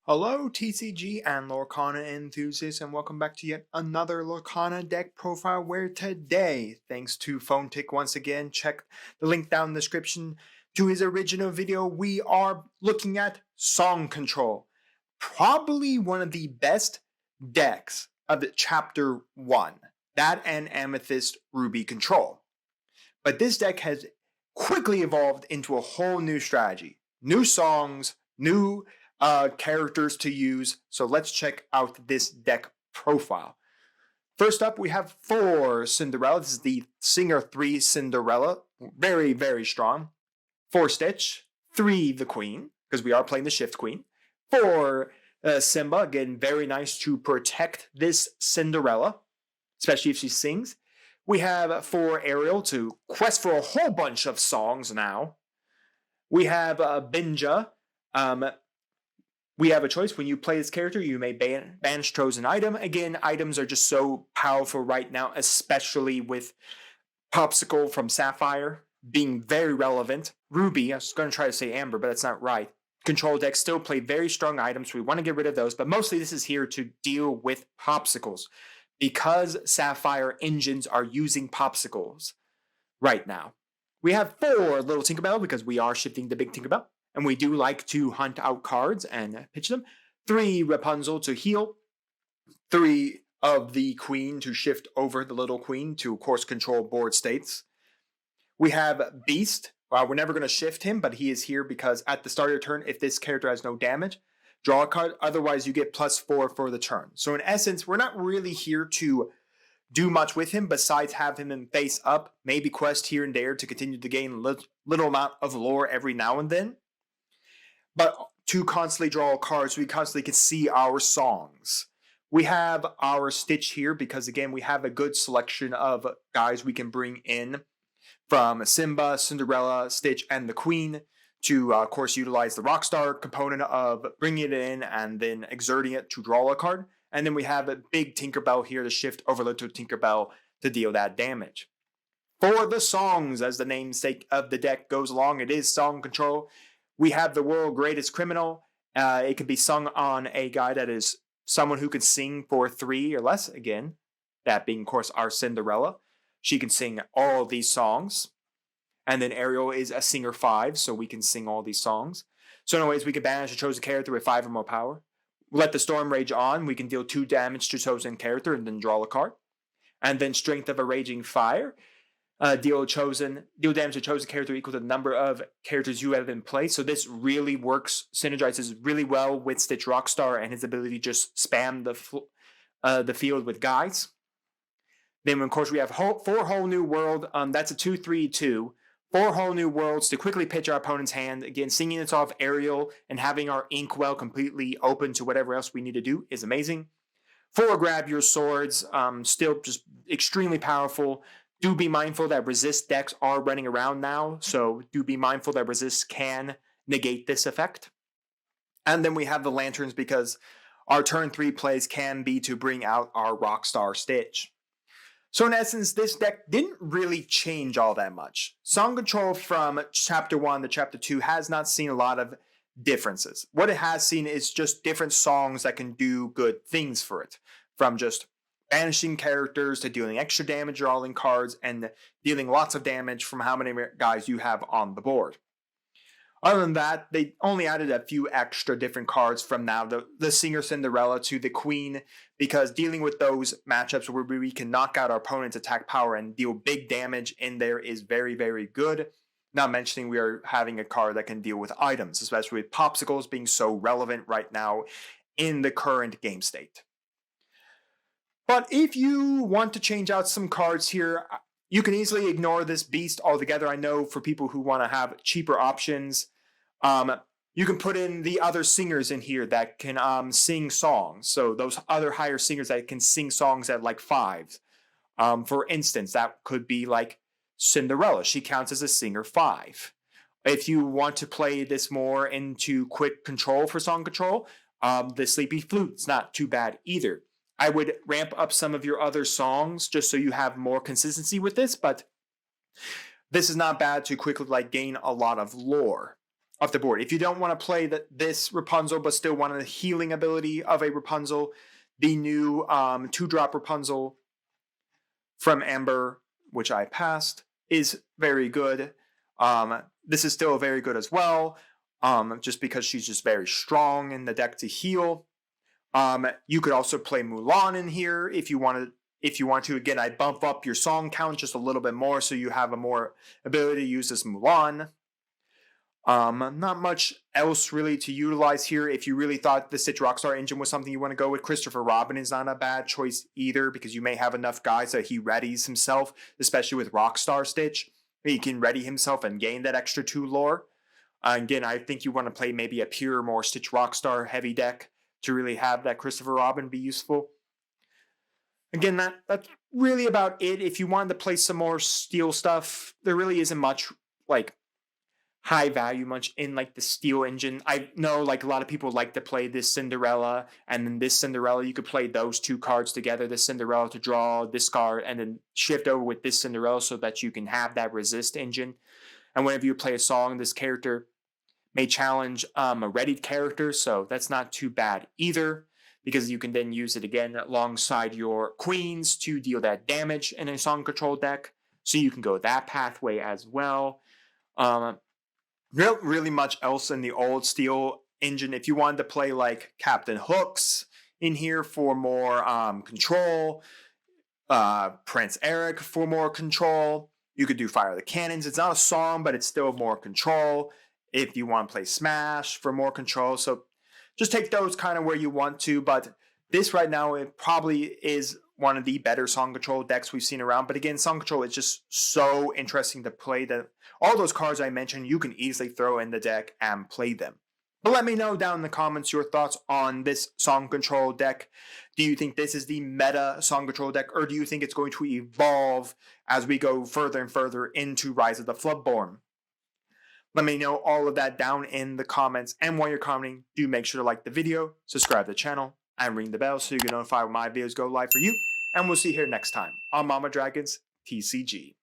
Hello, TCG and Lorcana enthusiasts, and welcome back to yet another Lorcana deck profile. Where today, thanks to PhoneTick once again, check the link down in the description to his original video. We are looking at Song Control, probably one of the best decks of the Chapter 1, that and Amethyst Ruby Control. But this deck has quickly evolved into a whole new strategy, new songs, new characters to use. So let's check out this deck profile. First up, we have 4 Cinderella. This is the Singer 3 Cinderella. Very, very strong. 4 Stitch. 3 the Queen, because we are playing the Shift Queen. 4 Simba. Again, very nice to protect this Cinderella, especially if she sings. We have 4 Ariel to quest for a whole bunch of songs now. We have Binja. We have a choice. When you play this character, you may banish chosen item. Again, items are just so powerful right now, especially with Popsicle from Sapphire being very relevant. Ruby, I was going to try to say Amber, but that's not right. Control decks still play very strong items. We want to get rid of those, but mostly this is here to deal with Popsicles because Sapphire engines are using Popsicles right now. We have 4 Little Tinkerbell because we are shifting the Big Tinkerbell. And we do like to hunt out cards and pitch them. 3 Rapunzel to heal. 3 of the Queen to shift over the Little Queen to, of course, control board states. We have Beast. We're never going to shift him, but he is here because at the start of your turn, if this character has no damage, draw a card. Otherwise, you get +4 for the turn. So in essence, we're not really here to do much with him besides have him in face up, maybe quest here and there to continue to gain little amount of lore every now and then. But to constantly draw cards, we constantly can see our songs. We have our Stitch here because, again, we have a good selection of guys we can bring in from Simba, Cinderella, Stitch, and the Queen to, of course, utilize the Rockstar component of bringing it in and then exerting it to draw a card. And then we have a big Tinkerbell here to shift over to Tinkerbell to deal that damage. For the songs, as the namesake of the deck goes along, it is Song Control. We have the World's Greatest Criminal. It can be sung on a guy that is someone who can sing for 3 or less. Again, that being, of course, our Cinderella. She can sing all these songs. And then Ariel is a singer 5, so we can sing all these songs. So anyways, we can banish a chosen character with 5 or more power. Let the Storm rage on. We can deal 2 damage to chosen character and then draw a card. And then Strength of a Raging Fire. Deal damage to chosen character equal to the number of characters you have in play. So this really works, synergizes really well with Stitch Rockstar and his ability to just spam the field with guys. Then, of course, we have 4 Whole New World. That's a 2/3/2. 4 Whole New Worlds to quickly pitch our opponent's hand. Again, singing it off Ariel and having our Inkwell completely open to whatever else we need to do is amazing. 4 Grab Your Swords. Still just extremely powerful. Do be mindful that resist decks are running around now, so do be mindful that resist can negate this effect. And then we have the Lanterns because our turn 3 plays can be to bring out our Rockstar Stitch. So in essence, this deck didn't really change all that much. Song Control from Chapter 1 to Chapter 2 has not seen a lot of differences. What it has seen is just different songs that can do good things for it, from just banishing characters to dealing extra damage drawing cards and dealing lots of damage from how many guys you have on the board. Other than that, they only added a few extra different cards from now the Singer Cinderella to the Queen, because dealing with those matchups where we can knock out our opponent's attack power and deal big damage in there is very, very good. Not mentioning we are having a card that can deal with items, especially with Popsicles being so relevant right now in the current game state. But if you want to change out some cards here, you can easily ignore this Beast altogether. I know for people who want to have cheaper options, you can put in the other singers in here that can sing songs. So those other higher singers that can sing songs at like 5. For instance, that could be like Cinderella. She counts as a singer 5. If you want to play this more into quick control for Song Control, the Sleepy Flute's not too bad either. I would ramp up some of your other songs just so you have more consistency with this, but this is not bad to quickly gain a lot of lore. of the board. If you don't want to play this Rapunzel but still want the healing ability of a Rapunzel, the new 2-drop Rapunzel from Amber, which I passed, is very good. This is still very good as well, just because she's just very strong in the deck to heal. You could also play Mulan in here if you want to. Again, I bump up your song count just a little bit more so you have a more ability to use this Mulan. Not much else really to utilize here. If you really thought the Stitch Rockstar engine was something you want to go with, Christopher Robin is not a bad choice either, because you may have enough guys that he readies himself, especially with Rockstar Stitch. He can ready himself and gain that extra 2 lore. Again, I think you want to play maybe a pure, more Stitch Rockstar heavy deck to really have that Christopher Robin be useful. Again, that's really about it. If you wanted to play some more steel stuff, there really isn't much like high value much in like the steel engine. I know like a lot of people like to play this Cinderella, and then this Cinderella, you could play those 2 cards together, this Cinderella to draw this card, and then shift over with this Cinderella so that you can have that resist engine. And whenever you play a song, this character may challenge a readied character, so that's not too bad either, because you can then use it again alongside your queens to deal that damage in a song control deck. So you can go that pathway as well. Really much else in the old steel engine. If you wanted to play like Captain Hooks in here for more control, Prince Eric for more control, you could do Fire the Cannons. It's not a song, but it's still more control. If you want to play Smash for more control, so just take those kind of where you want to. But this right now, it probably is one of the better song control decks we've seen around. But again, song control is just so interesting to play that all those cards I mentioned, you can easily throw in the deck and play them. But let me know down in the comments your thoughts on this song control deck. Do you think this is the meta song control deck, or do you think it's going to evolve as we go further and further into Rise of the Floodborn? Let me know all of that down in the comments. And while you're commenting, do make sure to like the video, subscribe to the channel, and ring the bell so you get notified when my videos go live for you. And we'll see you here next time on Mama Dragon's TCG.